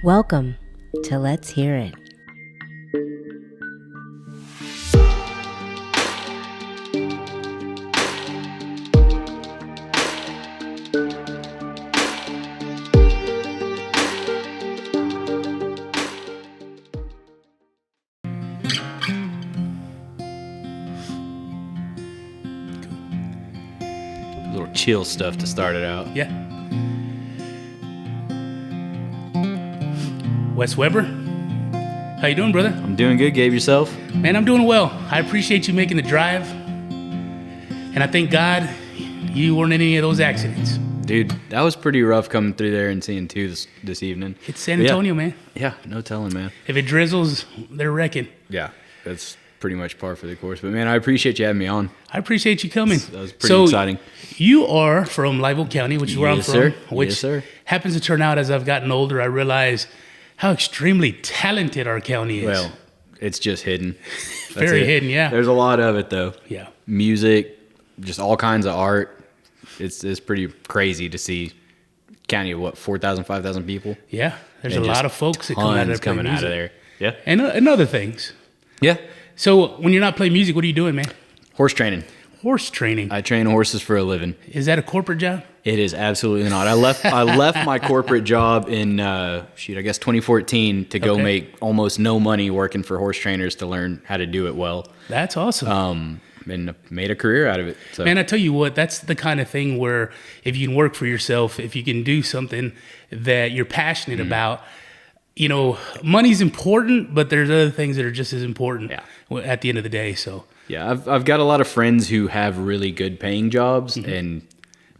Welcome to Let's Hear It. A little chill stuff to start it out. Yeah. Wes Weber, how you doing, brother? I'm doing good. Gabe, yourself? Man, I'm doing well. I appreciate you making the drive, and I thank God you weren't in any of those accidents. Dude, that was pretty rough coming through there and seeing two this evening. It's San Antonio, man. Yeah, no telling, man. If it drizzles, they're wrecking. Yeah, that's pretty much par for the course. But, man, I appreciate you having me on. I appreciate you coming. That was pretty exciting. You are from Live Oak County, which is where I'm from. Sir. Which yes, sir. happens to turn out as I've gotten older, I realize how extremely talented our county is. Well, it's just hidden. Very hidden, yeah. There's a lot of it, though. Yeah. Music, just all kinds of art. It's pretty crazy to see county of, what, 4,000, 5,000 people? Yeah. There's And a lot just of folks that come out of there. coming out of there. Yeah. And other things. Yeah. So when you're not playing music, what are you doing, man? Horse training. Horse training. I train horses for a living. Is that a corporate job? It is absolutely not. I left my corporate job in I guess 2014 to go make almost no money working for horse trainers to learn how to do it well. That's awesome. And made a career out of it. So. Man, I tell you what, that's the kind of thing where if you can work for yourself, if you can do something that you're passionate about, you know, money's important, but there's other things that are just as important at the end of the day. So yeah, I've got a lot of friends who have really good paying jobs, and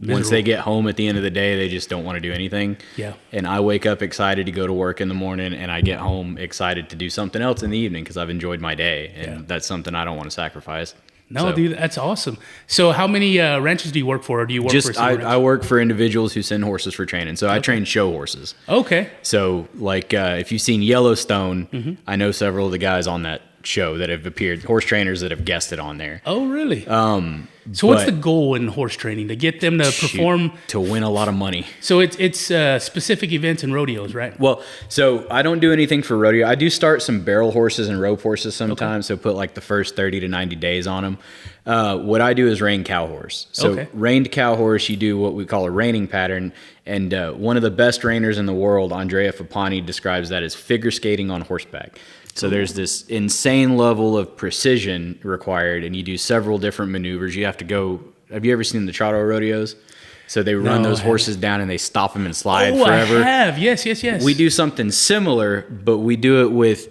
once they get home at the end of the day, they just don't want to do anything. Yeah. And I wake up excited to go to work in the morning, and I get home excited to do something else in the evening because I've enjoyed my day, and that's something I don't want to sacrifice. No, dude, that's awesome. So how many ranches do you work for, or do you work for someone else? I work for individuals who send horses for training. So I train show horses. Okay. So like if you've seen Yellowstone, I know several of the guys on that show that have appeared, horse trainers that have guested on there. Oh, really? So what's the goal in horse training? To get them to perform? To win a lot of money. So it's specific events and rodeos, right? Well, so I don't do anything for rodeo. I do start some barrel horses and rope horses sometimes, so put like the first 30 to 90 days on them. What I do is rein cow horse. So reined cow horse, you do what we call a reining pattern, and one of the best reiners in the world, Andrea Fapani, describes that as figure skating on horseback. So there's this insane level of precision required, and you do several different maneuvers. You have to go. Have you ever seen the Charto rodeos? So they run those horses down and they stop them and slide forever. I have. Yes. We do something similar, but we do it with,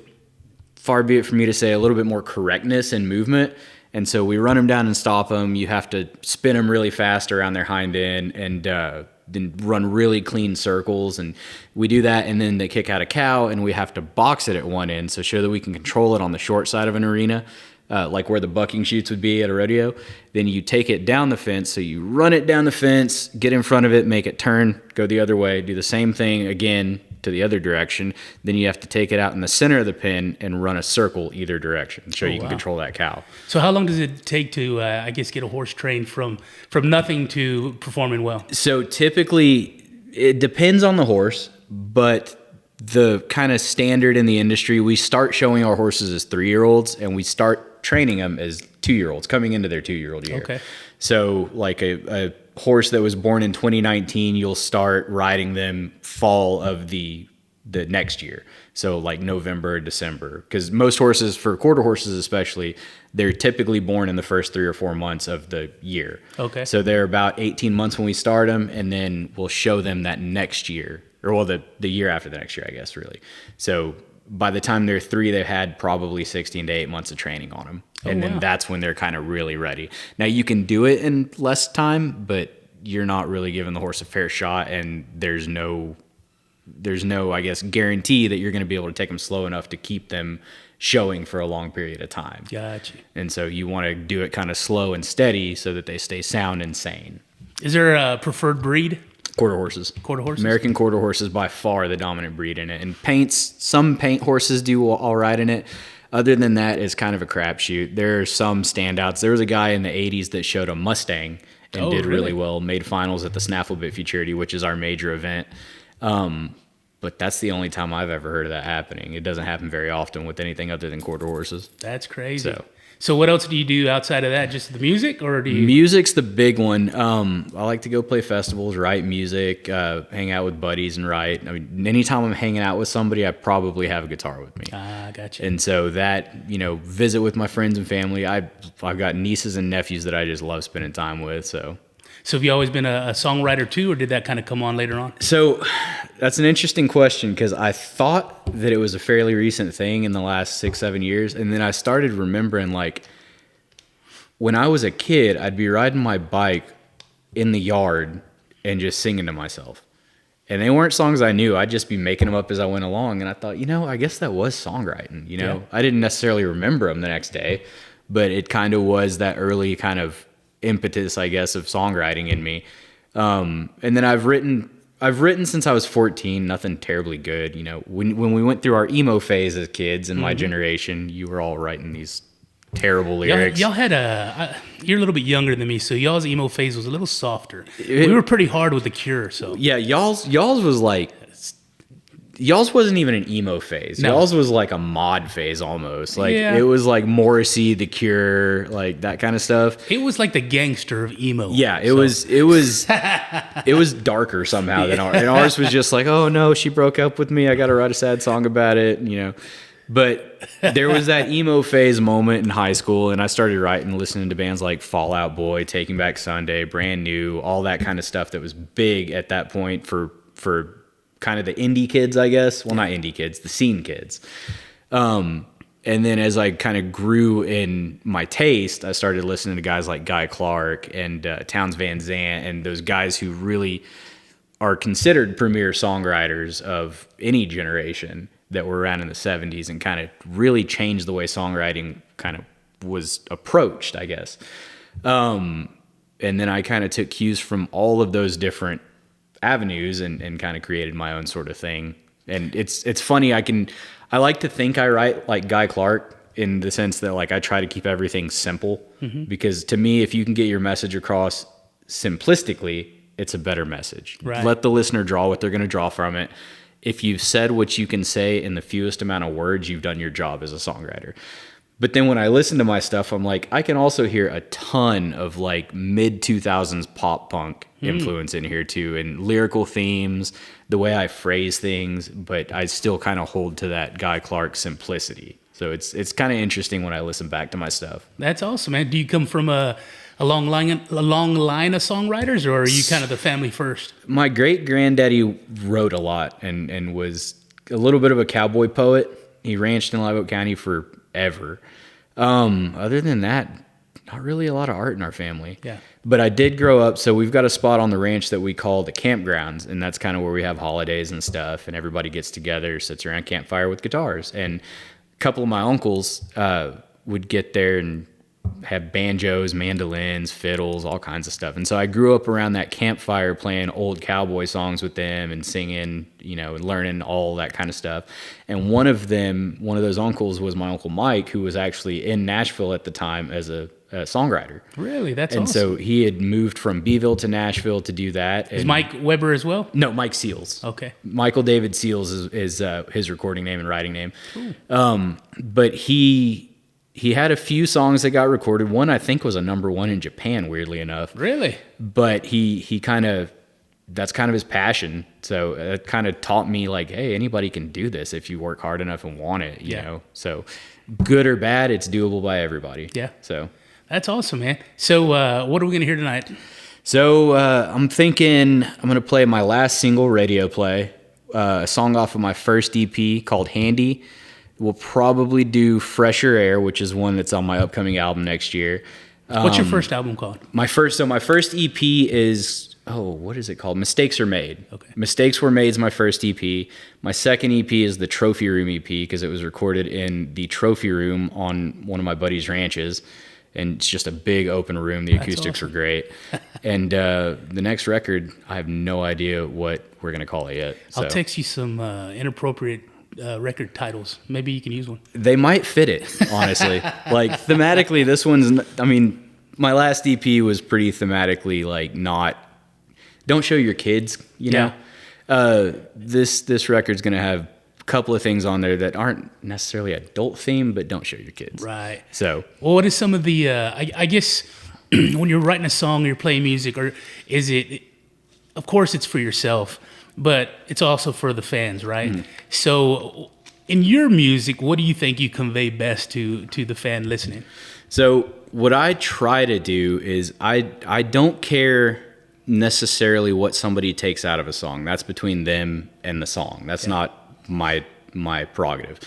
far be it for me to say, a little bit more correctness and movement. And so we run them down and stop them. You have to spin them really fast around their hind end and then run really clean circles. And we do that, and then they kick out a cow, and we have to box it at one end, so show that we can control it on the short side of an arena, like where the bucking chutes would be at a rodeo. Then you take it down the fence, so you run it down the fence, get in front of it, make it turn, go the other way, do the same thing again to the other direction. Then you have to take it out in the center of the pen and run a circle either direction, so you can control that cow. So how long does it take to, get a horse trained from nothing to performing well? So typically, it depends on the horse, but the kind of standard in the industry, we start showing our horses as 3-year-olds, and we start training them as 2-year-olds, coming into their 2-year-old year. Okay. So like a horse that was born in 2019, you'll start riding them fall of the next year. So like November, December, because most horses, for quarter horses especially, they're typically born in the first 3 or 4 months of the year. Okay. So they're about 18 months when we start them, and then we'll show them that next year, or well, the year after the next year, I guess, really. So by the time they're 3, they've had probably 16 to 8 months of training on them. And then that's when they're kind of really ready. Now, you can do it in less time, but you're not really giving the horse a fair shot, and there's no, I guess, guarantee that you're going to be able to take them slow enough to keep them showing for a long period of time. Gotcha. And so you want to do it kind of slow and steady so that they stay sound and sane. Is there a preferred breed? Quarter horses. Quarter horses? American quarter horse is by far the dominant breed in it. And some paint horses do all right in it. Other than that, it's kind of a crapshoot. There are some standouts. There was a guy in the 80s that showed a Mustang and did really well, made finals at the Snaffle Bit Futurity, which is our major event. But that's the only time I've ever heard of that happening. It doesn't happen very often with anything other than quarter horses. That's crazy. So what else do you do outside of that? Just the music, or do you? Music's the big one. I like to go play festivals, write music, hang out with buddies and write. I mean, anytime I'm hanging out with somebody, I probably have a guitar with me. Ah, gotcha. And so that, visit with my friends and family. I've got nieces and nephews that I just love spending time with. So have you always been a songwriter too, or did that kind of come on later on? So that's an interesting question, because I thought that it was a fairly recent thing in the last 6-7 years. And then I started remembering, like, when I was a kid, I'd be riding my bike in the yard and just singing to myself. And they weren't songs I knew. I'd just be making them up as I went along. And I thought, I guess that was songwriting. Yeah. I didn't necessarily remember them the next day, but it kind of was that early kind of impetus, I guess, of songwriting in me. And then I've written since I was 14, nothing terribly good. When we went through our emo phase as kids in my generation, you were all writing these terrible lyrics. Y'all had you're a little bit younger than me, so y'all's emo phase was a little softer. We were pretty hard with The Cure, so. Yeah, y'all's was like, y'all's wasn't even an emo phase. No. Y'all's was like a mod phase almost. Like, Yeah. It was like Morrissey, The Cure, like that kind of stuff. It was like the gangster of emo. Yeah, it was darker somehow than ours. And ours was just like, oh no, she broke up with me, I gotta write a sad song about it, But there was that emo phase moment in high school, and I started writing, listening to bands like Fall Out Boy, Taking Back Sunday, Brand New, all that kind of stuff that was big at that point for kind of the indie kids, I guess. Well, not indie kids, the scene kids. And then as I kind of grew in my taste, I started listening to guys like Guy Clark and Townes Van Zandt, and those guys who really are considered premier songwriters of any generation that were around in the 70s, and kind of really changed the way songwriting kind of was approached, I guess. And then I kind of took cues from all of those different avenues and kind of created my own sort of thing. And it's funny, I like to think I write like Guy Clark, in the sense that, like, I try to keep everything simple, because to me, if you can get your message across simplistically, it's a better message. Right. Let the listener draw what they're going to draw from it. If you've said what you can say in the fewest amount of words, you've done your job as a songwriter. But then when I listen to my stuff, I'm like, I can also hear a ton of like mid 2000s pop punk influence in here too, and lyrical themes, the way I phrase things, but I still kind of hold to that Guy Clark simplicity. So it's kind of interesting when I listen back to my stuff. That's awesome, man. Do you come from a long line of songwriters, or are you kind of the family first? My great granddaddy wrote a lot and was a little bit of a cowboy poet. He ranched in Live Oak County forever. Other than that, not really a lot of art in our family. Yeah. But I did grow up, so we've got a spot on the ranch that we call the campgrounds, and that's kind of where we have holidays and stuff, and everybody gets together, sits around campfire with guitars. And a couple of my uncles would get there and have banjos, mandolins, fiddles, all kinds of stuff. And so I grew up around that campfire playing old cowboy songs with them and singing, and learning all that kind of stuff. And one of those uncles was my Uncle Mike, who was actually in Nashville at the time as a songwriter. Really? That's and awesome. So he had moved from Beeville to Nashville to do that. Is Mike Weber as well? No, Mike Seals. Okay. Michael David Seals is his recording name and writing name. Cool. But he had a few songs that got recorded. One, I think, was a #1 in Japan, weirdly enough. Really? But that's kind of his passion. So it kind of taught me, like, hey, anybody can do this if you work hard enough and want it, you know? So good or bad, it's doable by everybody. Yeah. So that's awesome, man. So what are we going to hear tonight? So I'm thinking I'm going to play my last single, Radio Play, a song off of my first EP called Handy. We'll probably do Fresher Air, which is one that's on my upcoming album next year. What's your first album called? My first EP is, what is it called? Mistakes Are Made. Okay. Mistakes Were Made is my first EP. My second EP is the Trophy Room EP, because it was recorded in the Trophy Room on one of my buddy's ranches. And it's just a big open room. The acoustics are great. And the next record, I have no idea what we're going to call it yet. So. I'll text you some inappropriate record titles. Maybe you can use one. They might fit it, honestly. Like, thematically, this one's, my last EP was pretty thematically, like, not, don't show your kids, you know? This record's gonna have a couple of things on there that aren't necessarily adult themed, but don't show your kids. Right. So, Well, what is some of the? I guess when you're writing a song or you're playing music, or is it? Of course, it's for yourself, but it's also for the fans, right? So, in your music, what do you think you convey best to the fan listening? so what I try to do is I don't care necessarily what somebody takes out of a song. That's between them and the song. That's not my prerogative.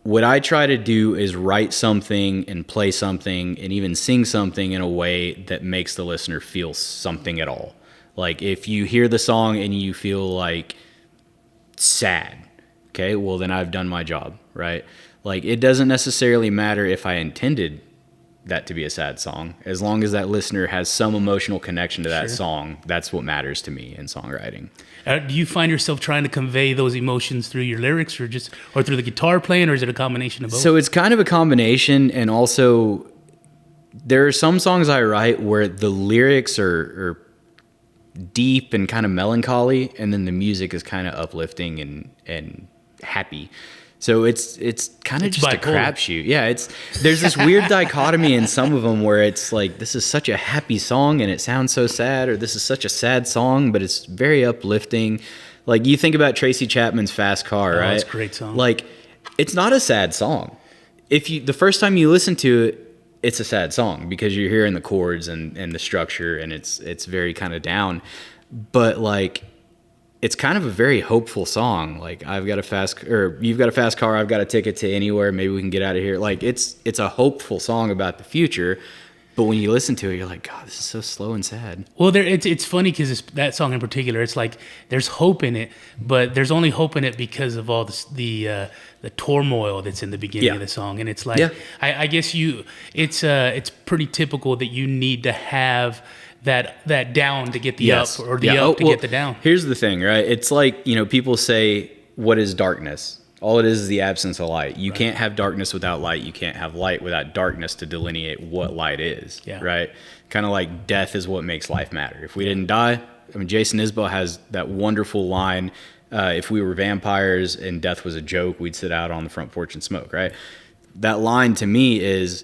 What I try to do is write something and play something and even sing something in a way that makes the listener feel something at all. Like if you hear the song and you feel like sad, okay, well then I've done my job, right? Like it doesn't necessarily matter if I intended that to be a sad song. As long as that listener has some emotional connection to that song, that's what matters to me in songwriting. Do you find yourself trying to convey those emotions through your lyrics, or through the guitar playing, or is it a combination of both? So it's kind of a combination, and also there are some songs I write where the lyrics are deep and kind of melancholy, and then the music is kind of uplifting and happy. So it's kind of just bipolar. A crapshoot. Yeah, there's this weird dichotomy in some of them where it's like this is such a happy song and it sounds so sad, or this is such a sad song but it's very uplifting. Like you think about Tracy Chapman's Fast Car, right? That's a great song. Like it's not a sad song. The first time you listen to it, it's a sad song because you're hearing the chords and the structure, and it's very kind of down. But like it's kind of a very hopeful song. Like you've got a fast car, I've got a ticket to anywhere, maybe we can get out of here. Like it's a hopeful song about the future, but when you listen to it, you're like, God, this is so slow and sad. Well, it's funny because that song in particular, it's like there's hope in it, but there's only hope in it because of all the turmoil that's in the beginning of the song, and it's like I guess it's pretty typical that you need to have that down to get the up, or the up to get the down. Here's the thing, right? It's like, people say, what is darkness? All it is the absence of light. You can't have darkness without light. You can't have light without darkness to delineate what light is, right? Kind of like death is what makes life matter. If we didn't die, Jason Isbell has that wonderful line, if we were vampires and death was a joke, we'd sit out on the front porch and smoke, right? That line to me is,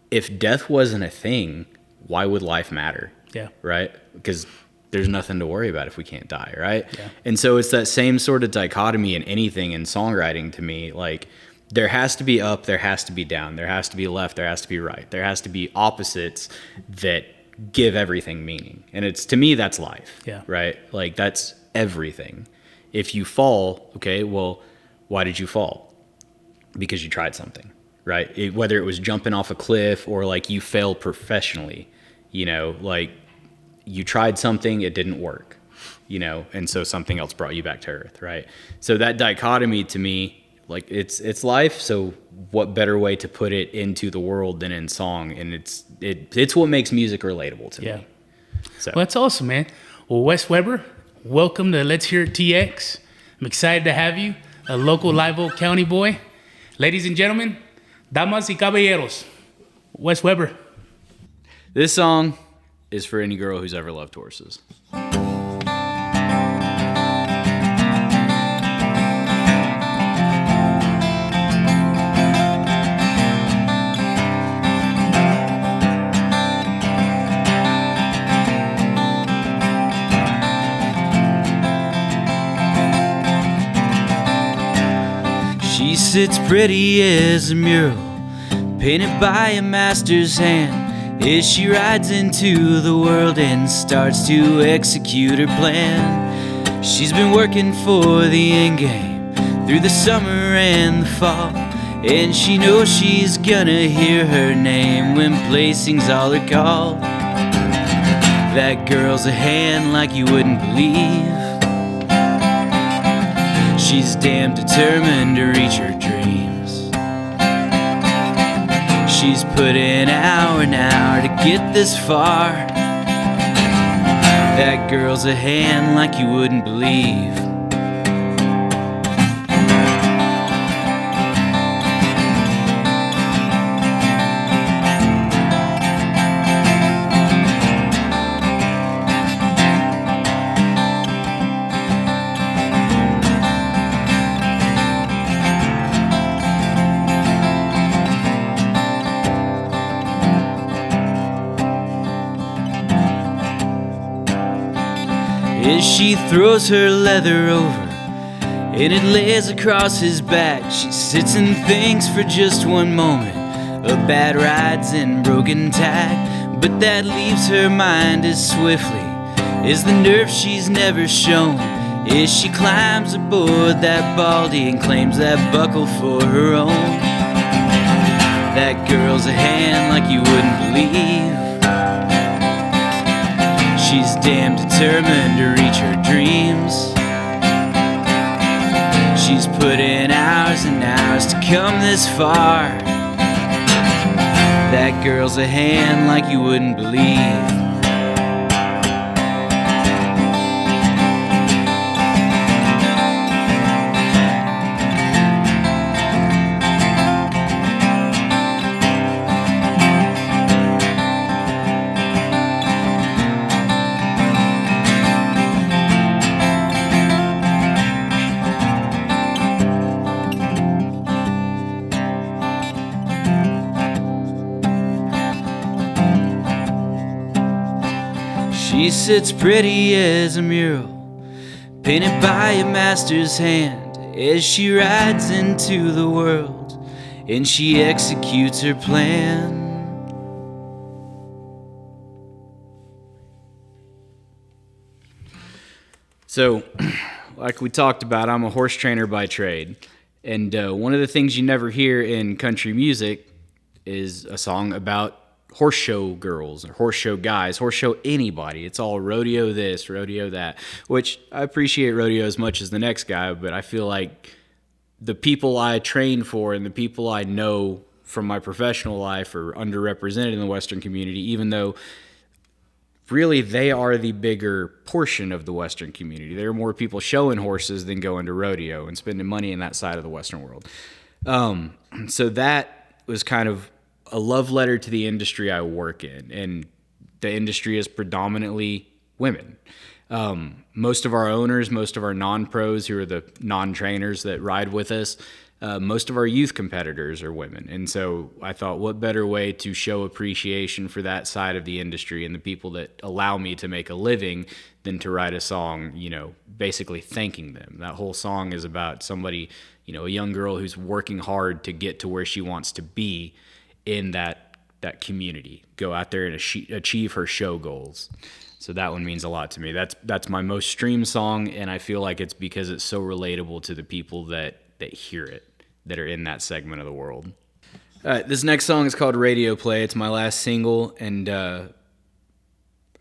if death wasn't a thing, why would life matter? Yeah. Right? Because there's nothing to worry about if we can't die, right? Yeah. And so it's that same sort of dichotomy in anything in songwriting to me. Like there has to be up, there has to be down, there has to be left, there has to be right. There has to be opposites that give everything meaning. And to me, that's life. Yeah. Right? Like that's everything. If you fall, okay, well, why did you fall? Because you tried something. Right? Whether it was jumping off a cliff or like you failed professionally, like you tried something, it didn't work, and so something else brought you back to earth, right? So that dichotomy to me, like it's life. So what better way to put it into the world than in song? And it's what makes music relatable to me. So well, that's awesome, man. Well, Wes Weber, welcome to Let's Hear It TX. I'm excited to have you, a local Live Oak County boy. Ladies and gentlemen, damas y caballeros, Wes Weber. This song is for any girl who's ever loved horses. She sits pretty as a mural, painted by a master's hand, as she rides into the world and starts to execute her plan. She's been working for the end game through the summer and the fall, and she knows she's gonna hear her name when placing's all her call. That girl's a hand like you wouldn't believe. She's damn determined to reach her dreams. She's put in hour and hour to get this far. That girl's a hand like you wouldn't believe. as she throws her leather over and it lays across his back. She sits and thinks for just one moment of bad rides and broken tack, but that leaves her mind as swiftly as the nerve she's never shown as she climbs aboard that baldy and claims that buckle for her own. That girl's a hand like you wouldn't believe. She's damn determined to reach her dreams. She's put in hours and hours to come this far. That girl's a hand like you wouldn't believe. She sits pretty as a mural, painted by a master's hand, as she rides into the world and she executes her plan. So, like we talked about, I'm a horse trainer by trade, and one of the things you never hear in country music is a song about horse show girls or horse show guys, horse show anybody. It's all rodeo this, rodeo that, which I appreciate rodeo as much as the next guy, but I feel like the people I train for and the people I know from my professional life are underrepresented in the Western community, even though really they are the bigger portion of the Western community. There are more people showing horses than going to rodeo and spending money in that side of the Western world. So that was kind of a love letter to the industry I work in, and the industry is predominantly women. Most of our owners, most of our non-pros who are the non-trainers that ride with us, most of our youth competitors are women. And so I thought, what better way to show appreciation for that side of the industry and the people that allow me to make a living than to write a song, you know, basically thanking them. That whole song is about somebody, you know, a young girl who's working hard to get to where she wants to be in that community, go out there and achieve her show goals. So that one means a lot to me. That's my most streamed song, and I feel like it's because it's so relatable to the people that hear it, that are in that segment of the world. All right, this next song is called Radio Play. It's my last single, and I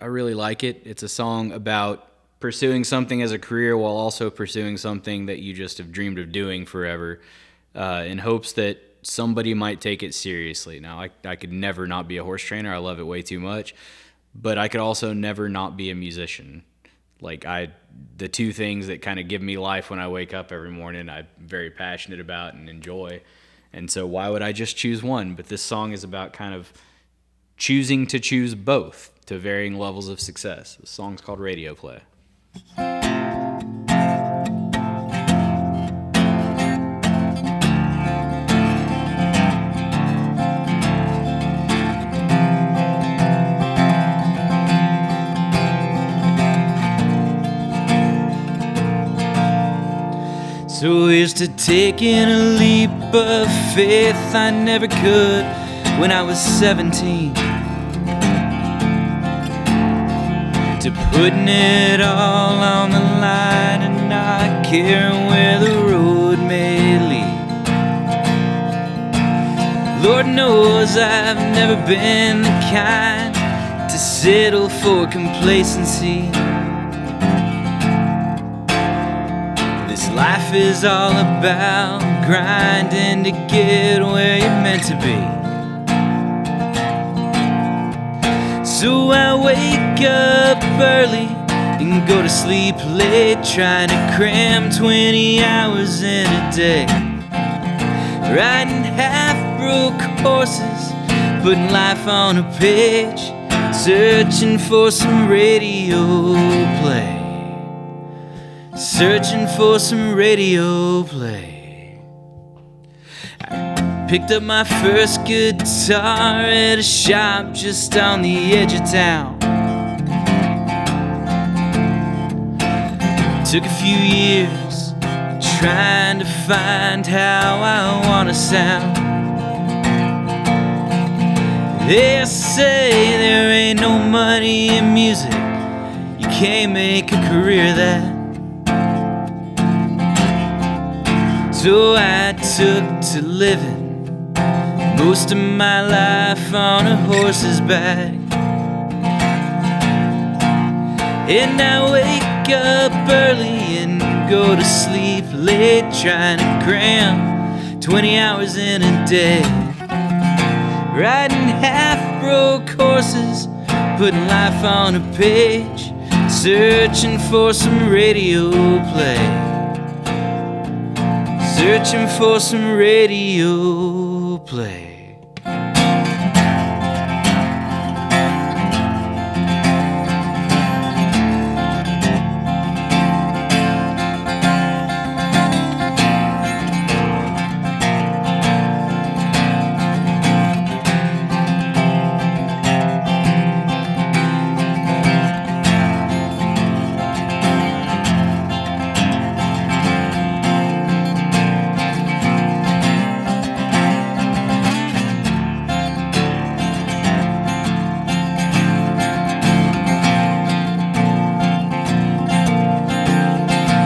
really like it. It's a song about pursuing something as a career while also pursuing something that you just have dreamed of doing forever, in hopes that somebody might take it seriously. Now, I could never not be a horse trainer. I love it way too much. But I could also never not be a musician. Like, the two things that kind of give me life when I wake up every morning, I'm very passionate about and enjoy. And so why would I just choose one? But this song is about kind of choosing to choose both to varying levels of success. The song's called Radio Play. So here's to taking a leap of faith I never could when I was 17, to putting it all on the line and not caring where the road may lead. Lord knows I've never been the kind to settle for complacency. Life is all about grinding to get where you're meant to be. So I wake up early and go to sleep late, trying to cram 20 hours in a day, riding half-broke horses, putting life on a page, searching for some radio play. Searching for some radio play. I picked up my first guitar at a shop just on the edge of town. Took a few years trying to find how I wanna sound. They say there ain't no money in music, you can't make a career that. So I took to living most of my life on a horse's back. And I wake up early and go to sleep late, trying to cram 20 hours in a day. Riding half-broke horses, putting life on a page, searching for some radio play. Searching for some radio play.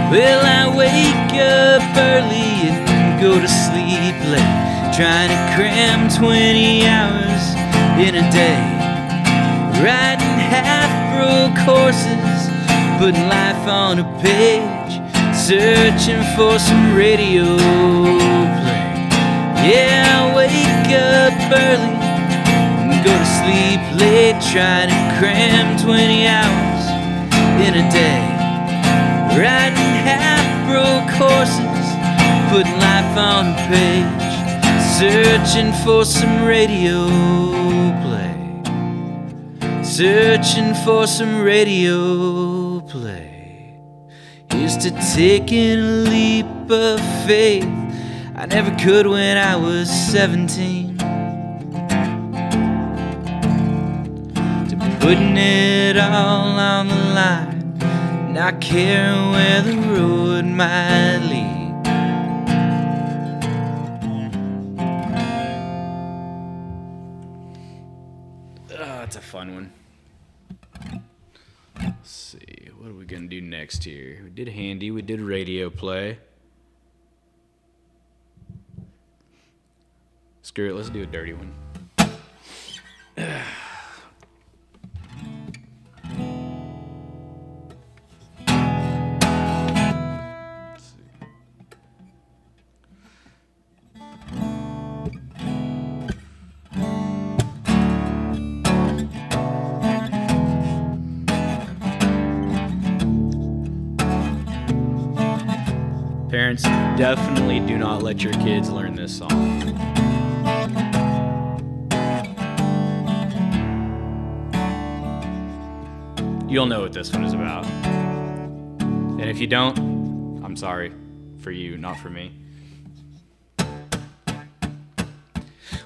Well, I wake up early and go to sleep late, trying to cram 20 hours in a day. Riding half-broke horses, putting life on a page, searching for some radio play. Yeah, I wake up early and go to sleep late, trying to cram 20 hours in a day. Riding half-broke horses, putting life on a page, searching for some radio play. Searching for some radio play. Here's to taking a leap of faith I never could when I was 17. To putting it all on the line, not caring where the road might lead. That's a fun one. Let's see, what are we gonna do next here? We did handy, we did radio play. Screw it, let's do a dirty one. Parents, definitely do not let your kids learn this song. You'll know what this one is about. And if you don't, I'm sorry. For you, not for me.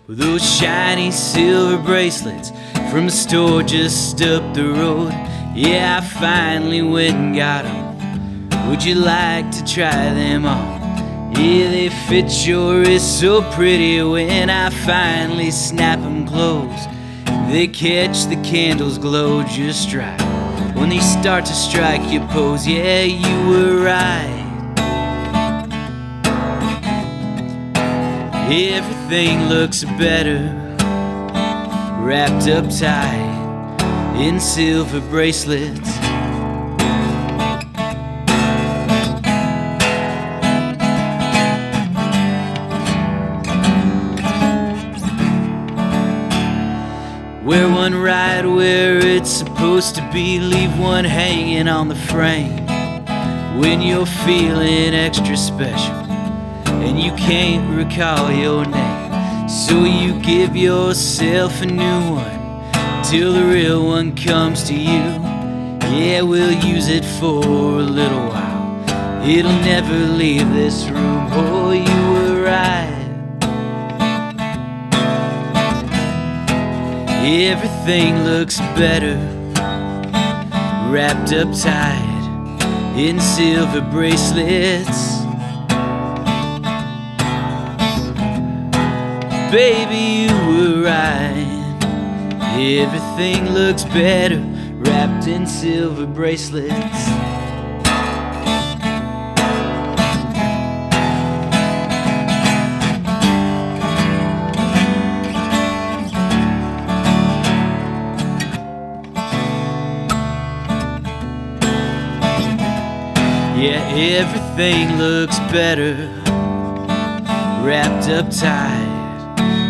With those shiny silver bracelets from a store just up the road, yeah, I finally went and got them. Would you like to try them on? Yeah, they fit your wrist so pretty when I finally snap them closed. They catch the candles glow just right when they start to strike your pose. Yeah, you were right. Everything looks better wrapped up tight in silver bracelets. Wear one right where it's supposed to be, leave one hanging on the frame. When you're feeling extra special and you can't recall your name, so you give yourself a new one till the real one comes to you. Yeah, we'll use it for a little while, it'll never leave this room. Oh, you were right. Everything looks better wrapped up tight in silver bracelets. Baby, you were right. Everything looks better wrapped in silver bracelets. Yeah, everything looks better wrapped up tight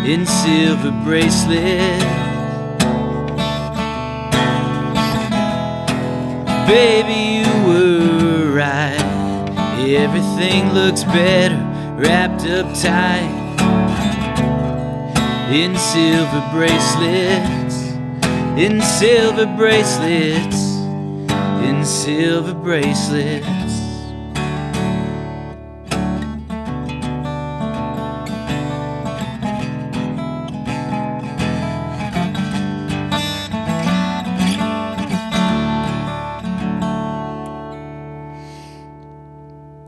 in silver bracelets. Baby, you were right. Everything looks better wrapped up tight in silver bracelets, in silver bracelets, in silver bracelets.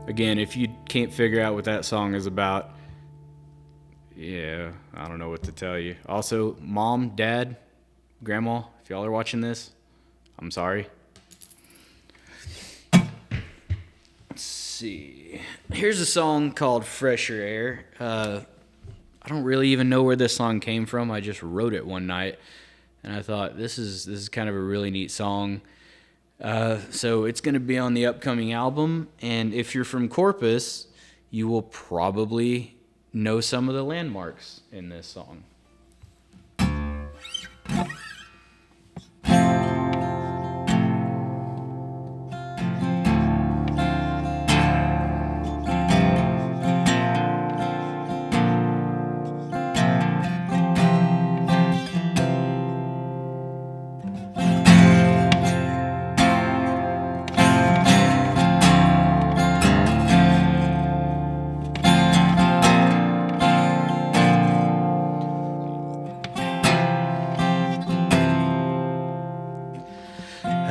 Again, if you can't figure out what that song is about, yeah, I don't know what to tell you. Also, Mom, Dad, Grandma, if y'all are watching this, I'm sorry. Let's see. Here's a song called Fresher Air. I don't really even know where this song came from. I just wrote it one night, and I thought this is kind of a really neat song. So it's going to be on the upcoming album, and if you're from Corpus, you will probably know some of the landmarks in this song.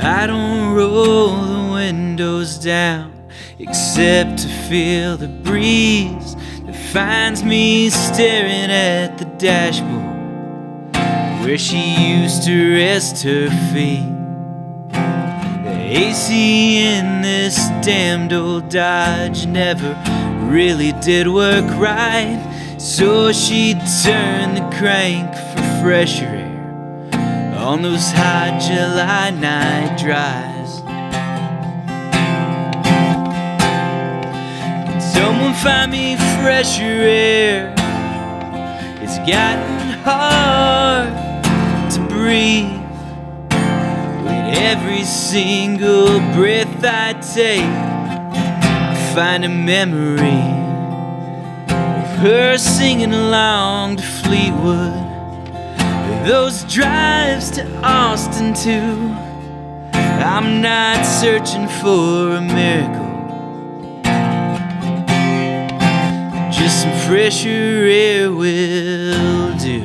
I don't roll the windows down except to feel the breeze that finds me staring at the dashboard where she used to rest her feet. The AC in this damned old Dodge never really did work right, so she'd turn the crank for fresher air on those hot July night drives. Can someone find me fresher air? It's gotten hard to breathe with every single breath I take. I find a memory of her singing along to Fleetwood, those drives to Austin too. I'm not searching for a miracle, just some fresher air will do.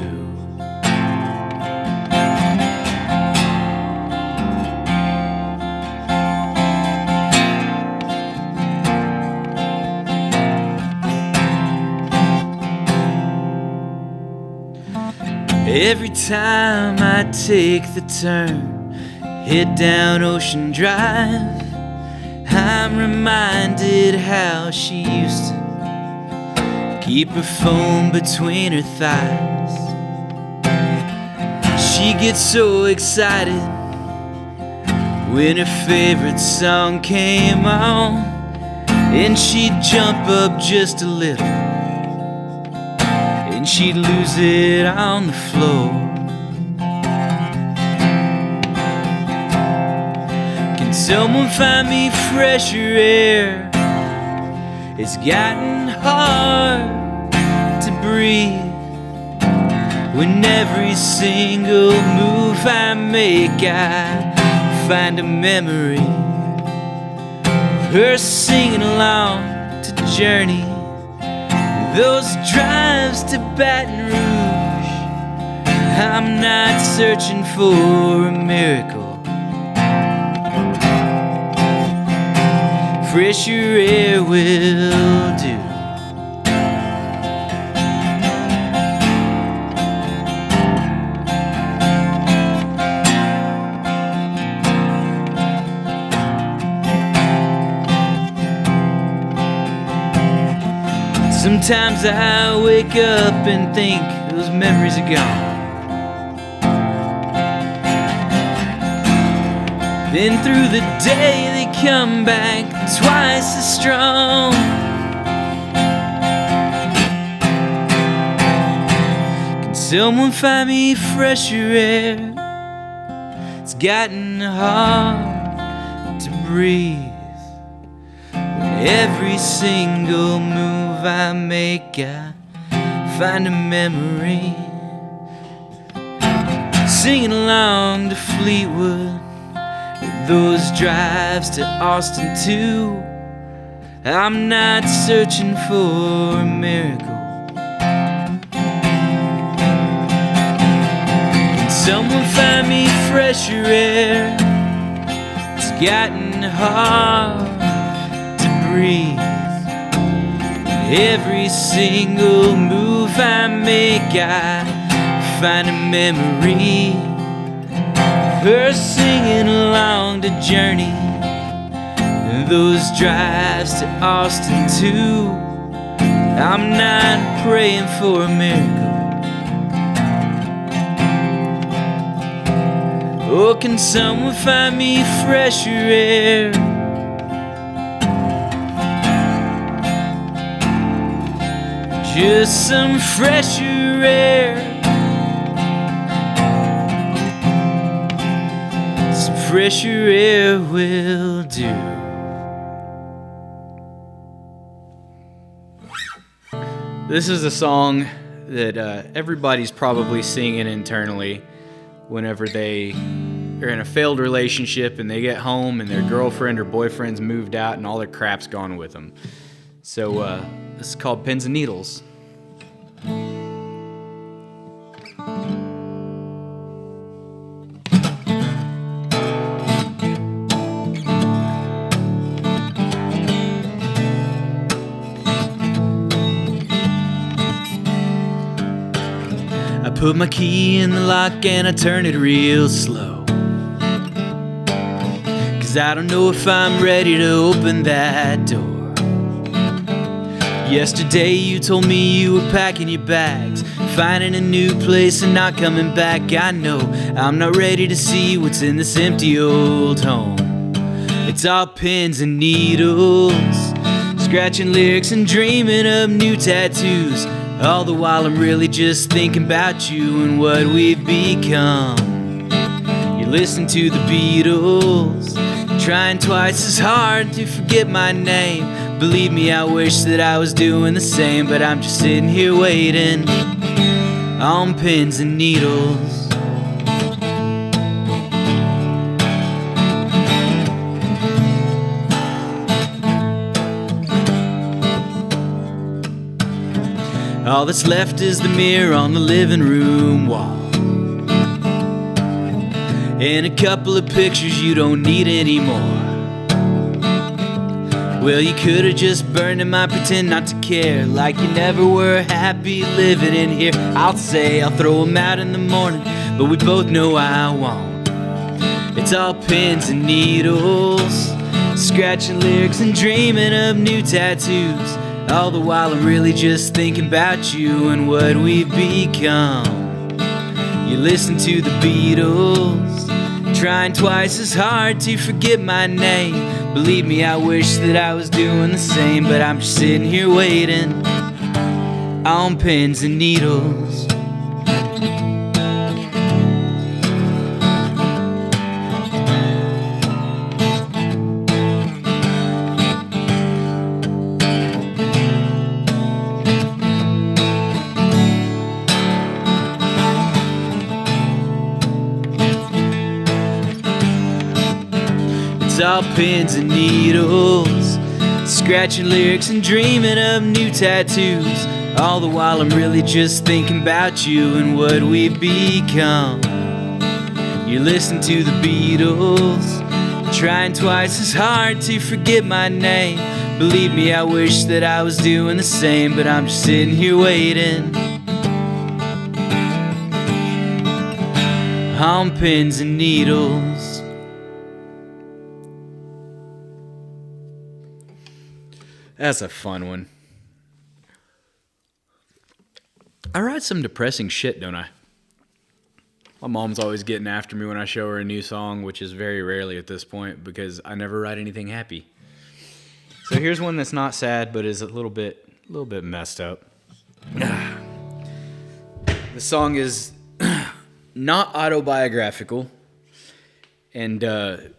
Every time I take the turn, head down Ocean Drive, I'm reminded how she used to keep her phone between her thighs. She gets so excited when her favorite song came on, and she'd jump up just a little and she'd lose it on the floor. Can someone find me fresher air? It's gotten hard to breathe when every single move I make I find a memory of her singing along to Journey, those drives to Baton Rouge. I'm not searching for a miracle, fresher air will do. Sometimes I wake up and think those memories are gone. Then through the day they come back twice as strong. Can someone find me fresher air? It's gotten hard to breathe. Every single move I make, I find a memory. Singing along to Fleetwood, those drives to Austin too. I'm not searching for a miracle. Can someone find me fresher air? It's gotten hard breathe. Every single move I make, I find a memory. Her singing along the journey, those drives to Austin too. I'm not praying for a miracle. Oh, can someone find me fresher air? Just some fresher air. Some fresher air will do. This is a song that everybody's probably singing internally whenever they are in a failed relationship and they get home and their girlfriend or boyfriend's moved out and all their crap's gone with them. So this is called Pins and Needles. I put my key in the lock and I turn it real slow, 'cause I don't know if I'm ready to open that door. Yesterday you told me you were packing your bags, finding a new place and not coming back. I know I'm not ready to see what's in this empty old home. It's all pins and needles, scratching lyrics and dreaming of new tattoos. All the while I'm really just thinking about you and what we've become. You listen to the Beatles, trying twice as hard to forget my name. Believe me, I wish that I was doing the same, but I'm just sitting here waiting on pins and needles. All that's left is the mirror on the living room wall, and a couple of pictures you don't need anymore. Well, you could've just burned them, I pretend not to care, like you never were happy living in here. I'll say I'll throw them out in the morning, but we both know I won't. It's all pins and needles, scratching lyrics and dreaming of new tattoos. All the while I'm really just thinking about you and what we've become. You listen to the Beatles, trying twice as hard to forget my name. Believe me, I wish that I was doing the same, but I'm just sitting here waiting on pins and needles. It's all pins and needles, scratching lyrics and dreaming of new tattoos. All the while I'm really just thinking about you and what we've become. You listen to the Beatles, trying twice as hard to forget my name. Believe me, I wish that I was doing the same, but I'm just sitting here waiting on pins and needles. That's a fun one. I write some depressing shit, don't I? My mom's always getting after me when I show her a new song, which is very rarely at this point because I never write anything happy. So here's one that's not sad, but is a little bit messed up. The song is not autobiographical and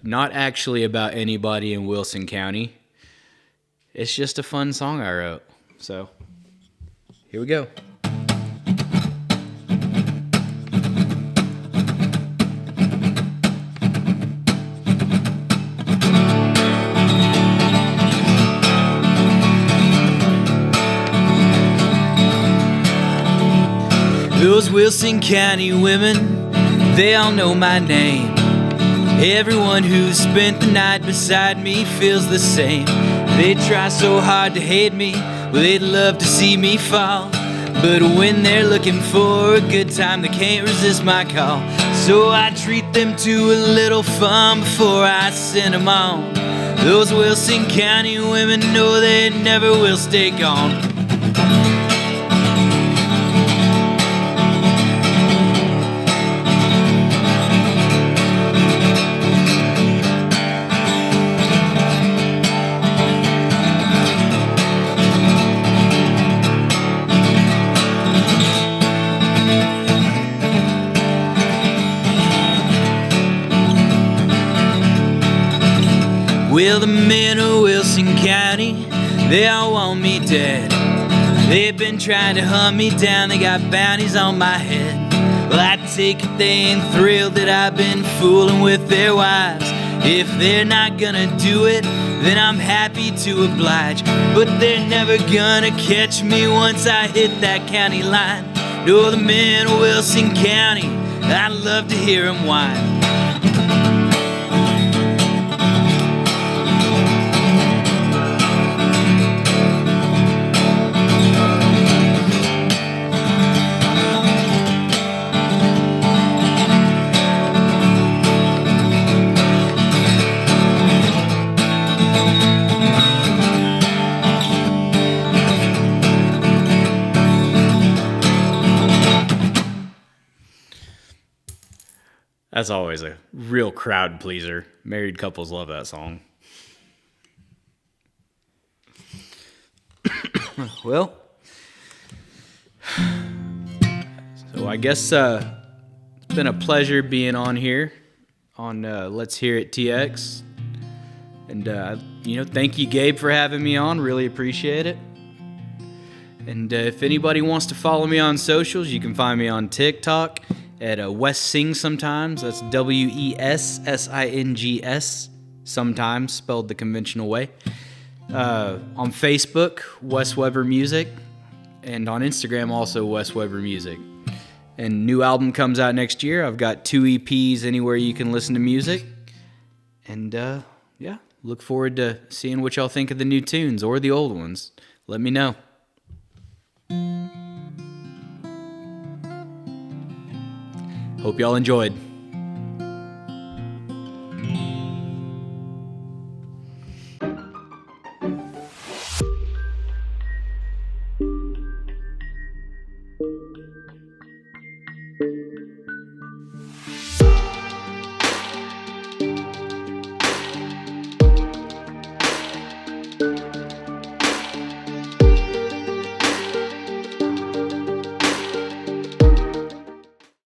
not actually about anybody in Wilson County. It's just a fun song I wrote. So here we go. Those Wilson County women, they all know my name. Everyone who's spent the night beside me feels the same. They try so hard to hate me, well, they'd love to see me fall. But when they're looking for a good time, they can't resist my call. So I treat them to a little fun before I send them on. Those Wilson County women know they never will stay gone. Well, the men of Wilson County, they all want me dead. They've been trying to hunt me down, they got bounties on my head. Well, I take it they ain't thrilled that I've been fooling with their wives. If they're not gonna do it, then I'm happy to oblige. But they're never gonna catch me once I hit that county line. No, the men of Wilson County, I love to hear them whine. That's always a real crowd pleaser. Married couples love that song. Well, so I guess it's been a pleasure being on here on Let's Hear It TX. And, thank you, Gabe, for having me on. Really appreciate it. And if anybody wants to follow me on socials, you can find me on TikTok at Wes Sings Sometimes. That's WESSINGS Sometimes, spelled the conventional way. On Facebook, Wes Weber Music. And on Instagram, also Wes Weber Music. And new album comes out next year. I've got 2 EPs anywhere you can listen to music. And look forward to seeing what y'all think of the new tunes or the old ones. Let me know. Hope y'all enjoyed.